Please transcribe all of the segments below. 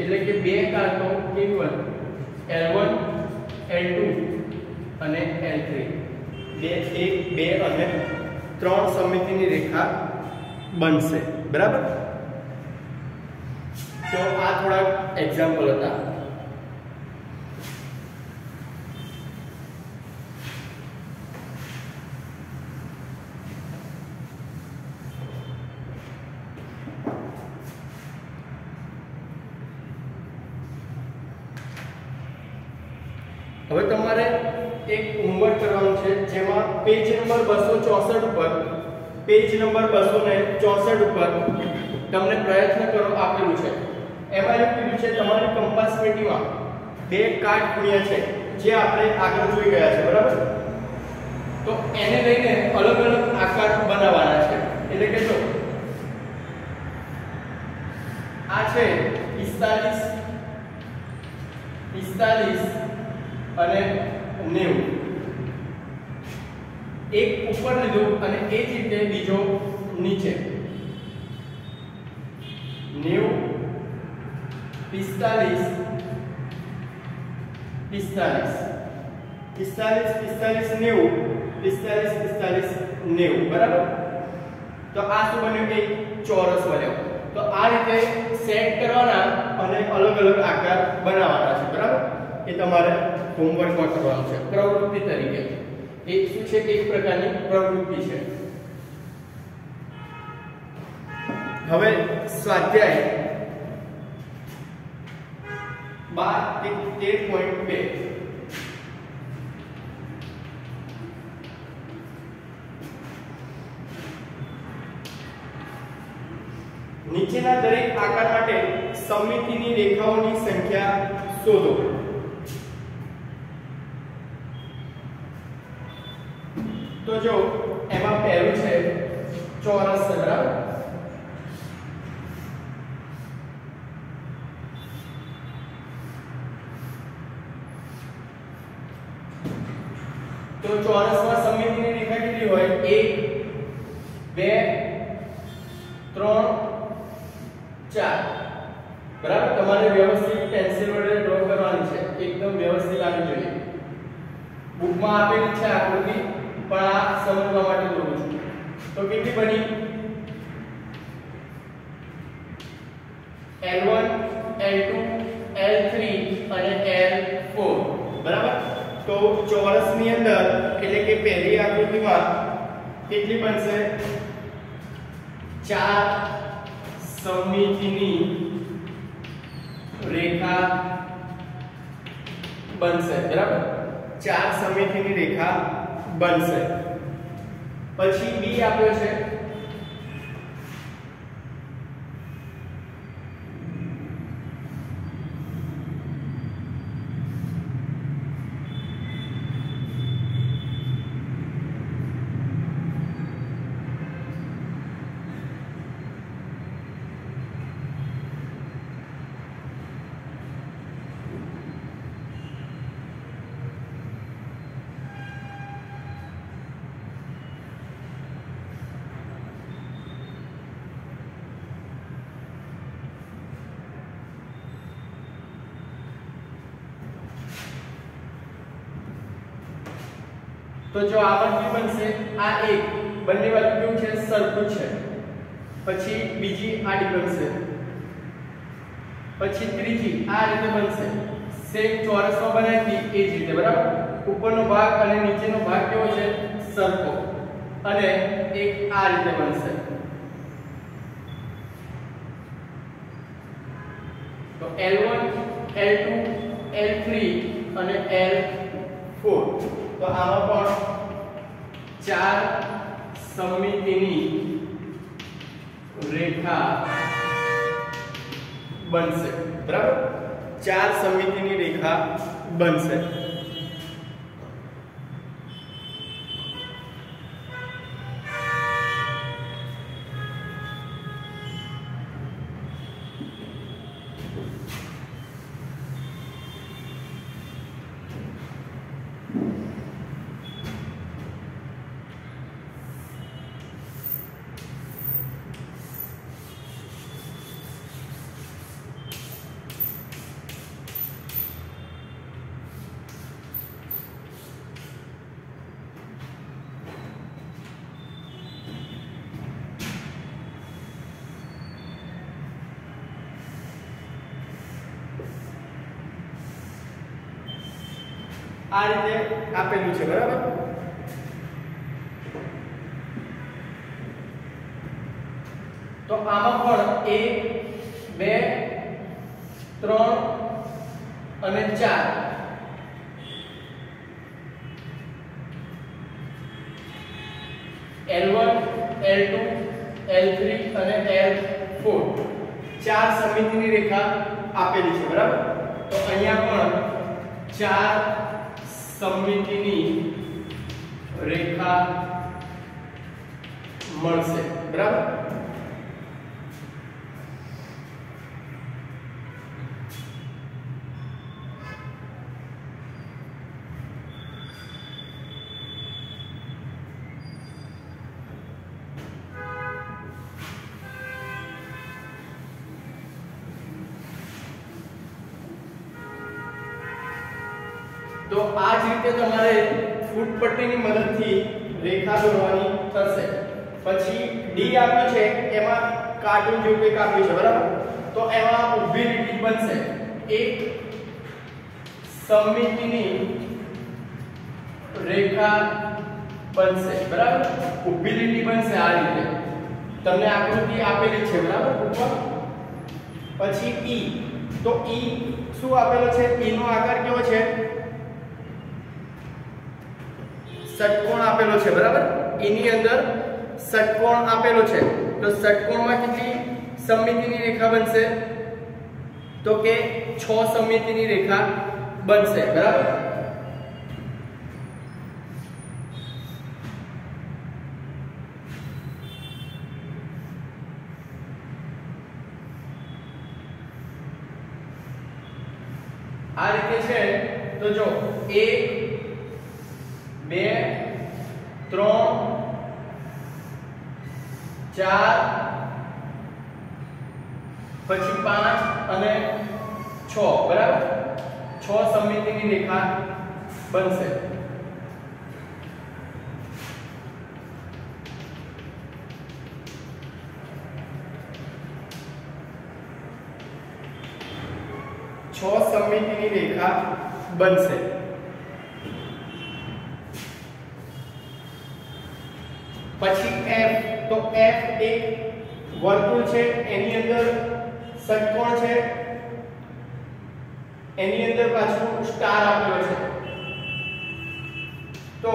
એટલે કે બે કાંટો કેવી બને L1 L2 અને L3 બે 1 2 અને 3 સમિતિની રેખા બનશે બરાબર। તો આ થોડા એક્ઝામ્પલ હતા। હવે તમારે એક હોમવર્ક કરવાનું છે જેમાં પેજ નંબર 264 ઉપર પેજ નંબર 264 ઉપર તમને પ્રયત્ન કરો આપેલું છે। એમાં એવું કીધું છે તમારી કંપાસ પેટીમાં બે કાટખૂણિયા છે જે આપણે આગળ જોઈ ગયા છે બરાબર। તો એને લઈને અલગ અલગ આકાર બનાવવાના છે। એટલે કે જો આ છે 45 અને 90 એક ઉપર લીધું અને એ જ રીતે બીજો નીચે 90 45 90 બરાબર। તો આ શું બન્યું કે ચોરસ બન્યો। તો આ રીતે સેટ કરવાના અને અલગ અલગ આકાર બનાવવાના છે બરાબર। એ તમારે હોમવર્કમાં કરવાનું છે પ્રવૃત્તિ તરીકે। એ શું છે કે એક પ્રકારની પ્રવૃત્તિ છે। હવે સ્વાધ્યાય 13.2 નીચેના દરેક આકાર માટે સમમિતિની રેખાઓની સંખ્યા શોધો। તો જો એમાં પહેલું છે ચોરસ છે બરાબર। તો ચોરસમાં સમમિતિની રેખા કેટલી હોય 1 2 3 4 બરાબર। તમારે વ્યવસ્થિત પેન્સિલ વડે ડ્રો કરવાની છે એકદમ વ્યવસ્થિત આવી જોઈએ। બુકમાં આપેલી છે આકૃતિ પણ આ સમજવા માટે દોરું છું। તો કેટલી બની L1 L2 L3 અને L4 બરાબર। તો ચોરસની અંદર એટલે કે પહેલી આકૃતિમાં કેટલી બનશે 4 સમમિતિની રેખા બનશે બરાબર। 4 સમમિતિની રેખા બનશે। પછી બી આપ્યો છે तो जो आवर की बनसे आ एक બંને બાજુ કેવું છે સરખું છે। પછી બીજી આડી બનશે, પછી ત્રીજી આ રીતે બનશે। સેમ ચોરસમાં બનાવી એ જ રીતે બરાબર। ઉપરનો ભાગ અને નીચેનો ભાગ કેવો છે સરખો અને એક આ રીતે બનશે। તો L1 L2 L3 અને L4 તો આમાં પણ 4 સમમિતિની રેખા બનશે બરાબર। 4 સમમિતિની રેખા બનશે। આ રીતે આપેલું છે બરાબર. તો આમાં પણ 1 2 3 અને 4 L1 L2 L3 અને L4 ચાર સમિતિની રેખા આપેલી છે બરાબર. તો અહીંયા પણ ચાર સમિતિની રેખા મળશે બરાબર. તો આ જ રીતે તમારે ફૂટપટ્ટીની મદદથી રેખા દોરવાની થશે. પછી ડી આપ્યું છે એમાં કાર્ટૂન જેવું કંઈક આપ્યું છે બરાબર. તો એમાં ઊભી લીટી બનશે. એક સમમિતિની રેખા બનશે બરાબર. ઊભી લીટી બનશે આ રીતે. તમને આકૃતિ આપેલી છે બરાબર ઉપર. પછી ઈ, તો ઈ શું આપેલો છે? ઈ નો આકાર કેવો છે? ષટકોણ આપેલો છે બરાબર. એની અંદર ષટકોણ આપેલો છે. તો ષટકોણમાં કેટલી સમમિતિની રેખા બનશે? તો કે 6 સમમિતિની રેખા બનશે બરાબર. આ રીતે છે. તો જો 1 2 3 4 પછી 5 અને 6 બરાબર. 6 સમમિતિની રેખા બનશે. સમમિતિની રેખા બનશે. પછી F, તો F એક વર્તુળ છે, એની અંદર ષટકોણ છે, એની અંદર પાછું સ્ટાર આપેલો છે. તો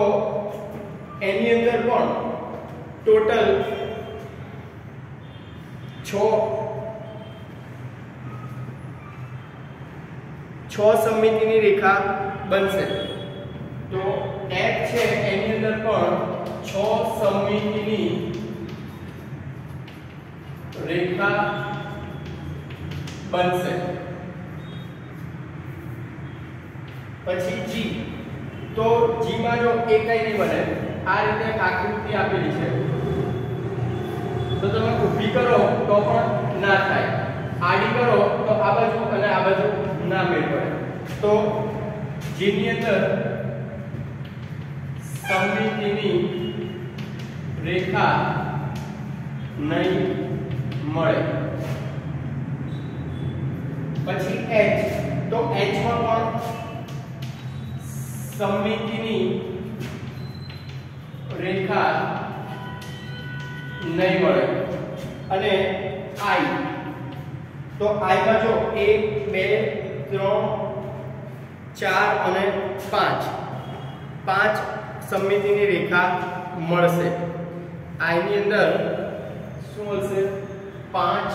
એની અંદર પણ ટોટલ 6 સમમિતિની રેખા બનશે. તો F છે એની અંદર પણ 6 સમમિતિની રેખા બનશે. પછી G, તો G માં જો એ કઈ નહીં બને. આ રીતે એક આકૃતિ આપેલી છે, તો તમે ઊભી કરો તો પણ ના થાય, આડી કરો તો આ બાજુ અને આ બાજુ ના મેળ પડે. તો G ની અંદર સમમિતિની રેખા નહીં મળે. પછી H, તો H માં પણ સમમિતિની રેખા નહીં મળે. અને I, તો I માં જો 1 2 3 4 અને 5 સમમિતિની રેખા મળશે. I ની અંદર શું મળશે? 5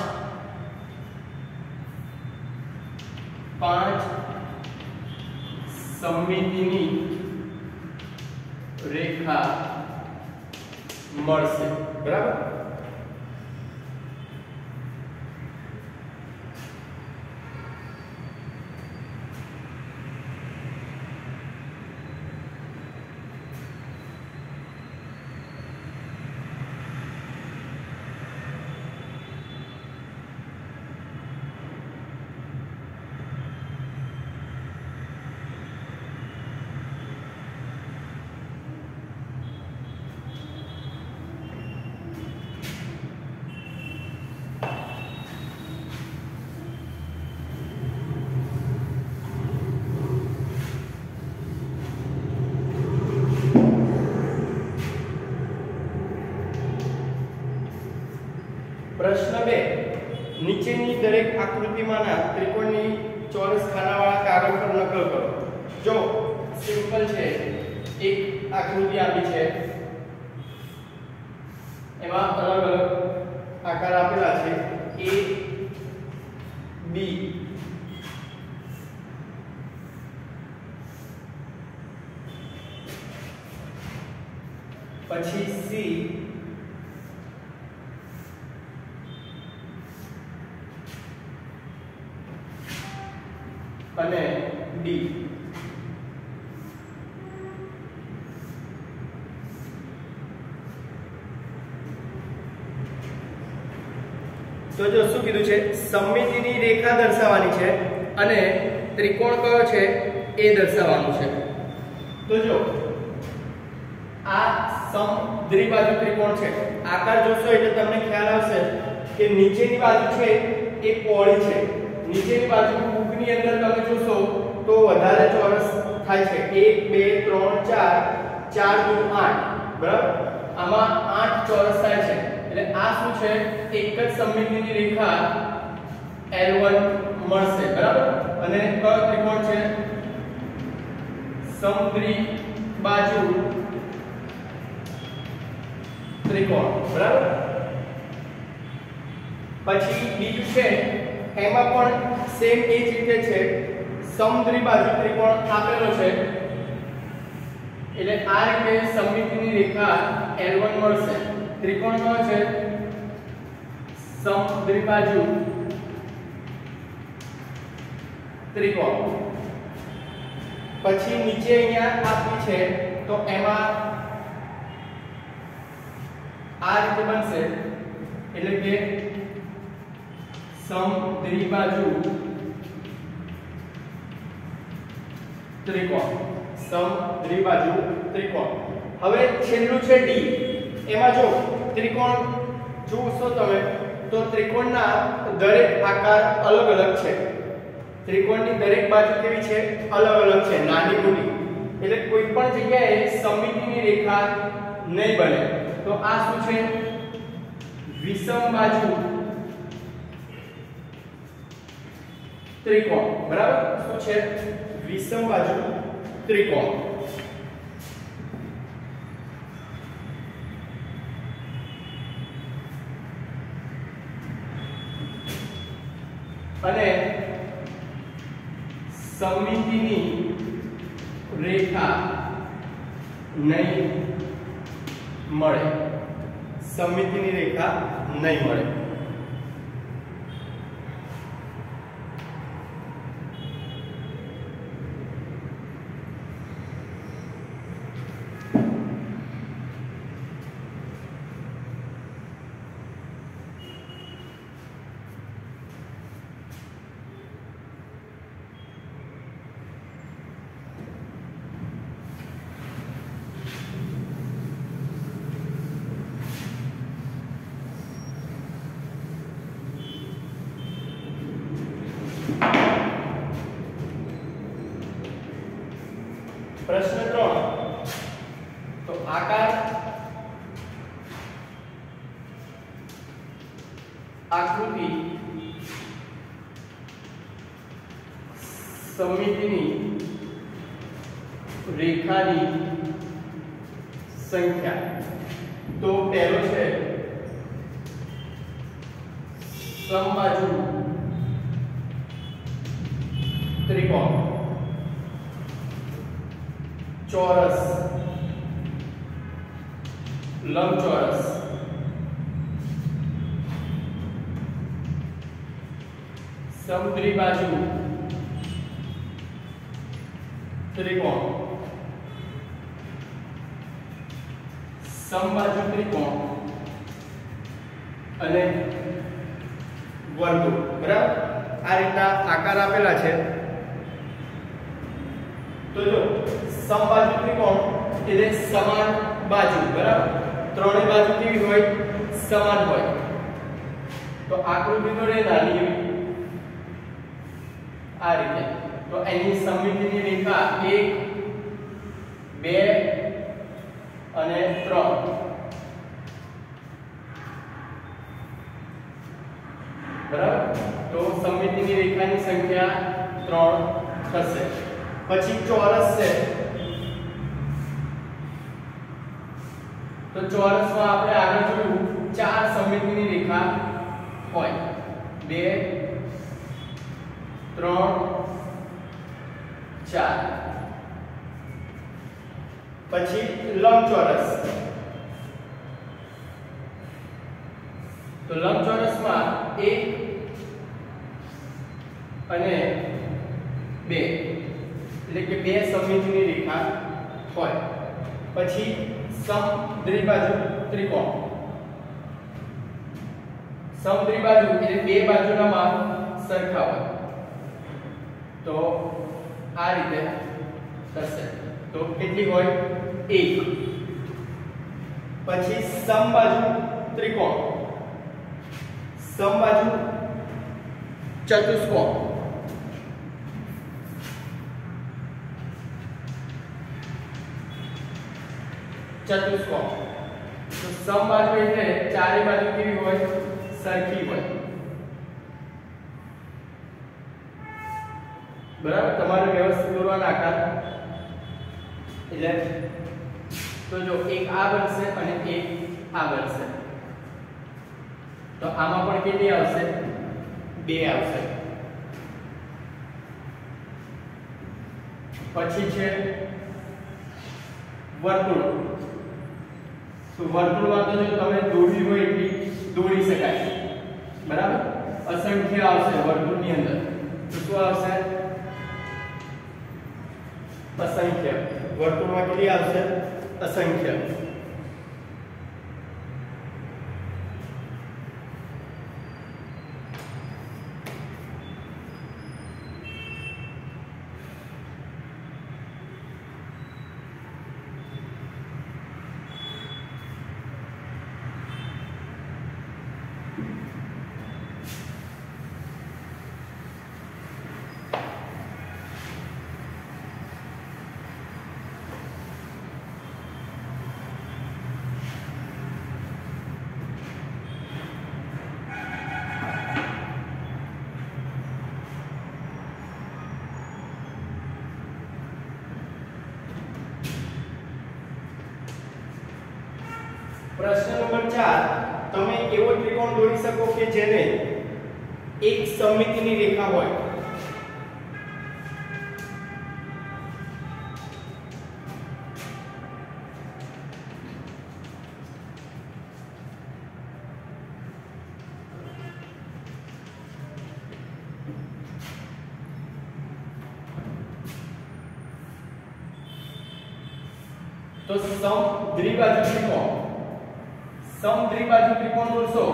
સમમિતિની રેખા મળશે બરાબર. પ્રશ્ન 2 નીચેની દરેક આકૃતિમાંના ત્રિકોણની ચોરસ ખાનાવાળા કાગળ પર નકલ કરો. જો સિમ્પલ છે, એક આકૃતિ આપી છે, એમાં અલગ અલગ આકાર આપેલા છે A B પછી C અને D. તો જો શું કીધું છે, સમમિતિની રેખા દર્શાવવાની છે અને ત્રિકોણ કયો છે એ દર્શાવવાનું છે. તો જો આ સમદ્વિબાજુ ત્રિકોણ છે. આકાર જોશો એટલે તમને ખ્યાલ આવશે કે નીચેની બાજુ છે એ પહોળી છે, નીચેની બાજુ મુખની અંદર તમે જોશો તો વધારે ચોરસ થાય છે. 1 2 3 4 4 દુ 8, બરાબર? આમાં 8 ચોરસ થાય છે. એટલે આ શું છે, એક જ સમમિતિની રેખા L1 મળશે, બરાબર? અને કયો ત્રિકોણ છે? સમદ્વિબાજુ ત્રિકોણ, બરાબર? પછી બીજું છે, એમાં પણ સેમ એ જ રીતે છે, સમદ્વિબાજુ ત્રિકોણ આપેલો છે એટલે આ રીતે સમમિતિની રેખા L1 મળશે. ત્રિકોણ કયો છે? સમદ્વિબાજુ ત્રિકોણ. પછી નીચે અહીંયા આપી છે તો એમાં આ રીતે બનશે એટલે કે સમદ્વિબાજુ ત્રિકોણ, સમદ્વિબાજુ ત્રિકોણ. હવે છેલ્લું છે D. એમાં જો ત્રિકોણ જોશો તમે તો ત્રિકોણના દરેક આકાર અલગ અલગ છે. ત્રિકોણની દરેક બાજુ કેવી છે? અલગ અલગ છે, નાની મોટી. એટલે કોઈ પણ જગ્યાએ સમમિતિની રેખા નહીં બને. તો આ શું છે? વિષમ બાજુ ત્રિકોણ, બરાબર? શું છે? વિષમ બાજુ ત્રિકોણ. અને સમમિતિની રેખા નહીં મળે, સમમિતિની રેખા નહીં મળે. પ્રશ્ન 3 તો આકાર આકૃતિ સમમિતિની રેખાની સંખ્યા. તો પહેલો છે સમબાજુ ત્રિકોણ, ચોરસ, લંબચોરસ, સમદ્વિબાજુ ત્રિકોણ, સમબાજુ ત્રિકોણ અને વર્તુળ, બરાબર? આ રીતના આકાર આપેલા છે. તો જો સમબાજુ ત્રિકોણ એટલે સમાન બાજુ, બરાબર? ત્રણેય બાજુ કેવી હોય? સમાન હોય. તો આકૃતિ તો રે નાની એવી આ રીતે. તો એની સમમિતિની રેખા 1 2 અને 3. બરાબર તો સમમિતિની રેખાની સંખ્યા 3 થશે પછી ચોરસ છે તો ચોરસમાં આપણે આગળ જોયું 4 સમમિતિની રેખા હોય 2 3 4 પછી લંબચોરસ તો લંબચોરસમાં 1 અને 2 એટલે કે 2 સમમિતિની રેખા હોય પછી સમદ્વિબાજુ ત્રિકોણ સમદ્વિબાજુ એટલે બે બાજુના માપ સરખા હોય તો આ રીતે થશે તો કેટલી હોય 1 પછી સમબાજુ ત્રિકોણ સમબાજુ ચતુષ્કોણ ચતુષ્કોણ તો સમબાજુ એટલે ચારે બાજુ કેવી હોય સરખી હોય બરાબર તમારે વ્યવસ્થિત દોરવાના આકાર એટલે તો જો એક આ બનશે અને એક આ બનશે તો આમાં પણ કેટલી આવશે 2 આવશે પછી છે વર્તુળ તો વર્તુળમાં તો જો તમે દોરવી હોય એટલી દોરી શકાય બરાબર અસંખ્ય આવશે વર્તુળની અંદર તો શું આવશે અસંખ્ય વર્તુળમાં કેટલી આવશે અસંખ્ય प्रश्न नंबर 4 તમે એવો ત્રિકોણ દોરી શકો કે જેને એક સમમિતિની રેખા હોય तो समद्विबाजु त्रिकोण समद्विबाजु त्रिकोण दોરશો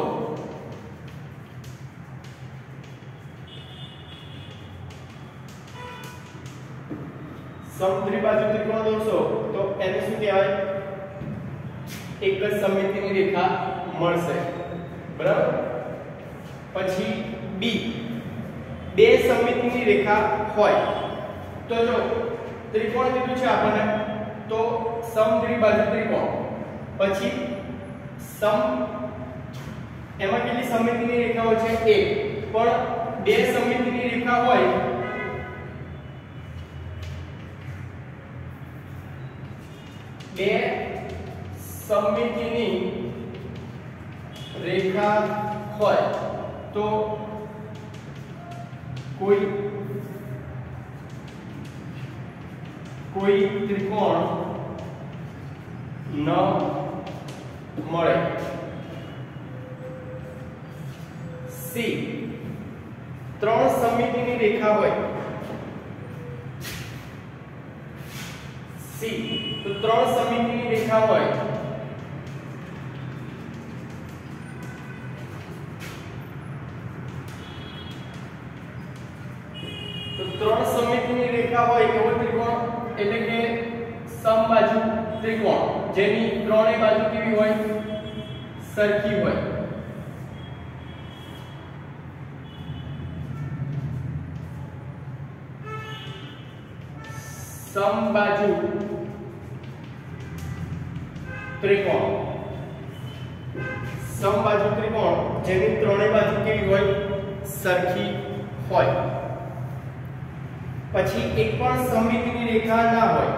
समद्विबाजु त्रिकोण દોરશો તો એને શું કહેવાય એક જ સમમિતિની રેખા મળશે બરાબર પછી બી બે સમમિતિની રેખા હોય તો જો ત્રિકોણ કીધું છે આપણને તો સમદ્વિબાજુ ત્રિકોણ પછી સમ એમાં કેટલી સમમિતિની રેખાઓ છે એક પણ બે સમમિતિની રેખા હોય બે સમમિતિની રેખા હોય તો કોઈ ત્રિકોણ ન મળે સી ત્રણ સમમિતિની રેખા હોય સી તો ત્રણ સમમિતિની રેખા હોય તો ત્રણ સમમિતિની રેખા હોય એવો ત્રિકોણ એટલે કે સમબાજુ ત્રિકોણ જેની ત્રણેય બાજુ કેવી હોય સરખી હોય સમબાજુ ત્રિકોણ જેની ત્રણેય બાજુ કેવી હોય સરખી હોય, પછી એક પણ સમમિતિની રેખા ના હોય,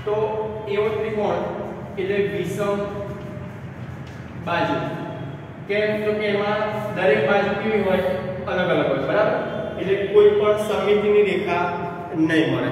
તો એવો ત્રિકોણ એટલે વિષમ બાજુ. કેમ તો કે એમાં દરેક બાજુ કેવી હોય, અલગ અલગ હોય, બરાબર. એટલે કોઈ પણ સમમિતિની રેખા નહીં મળે.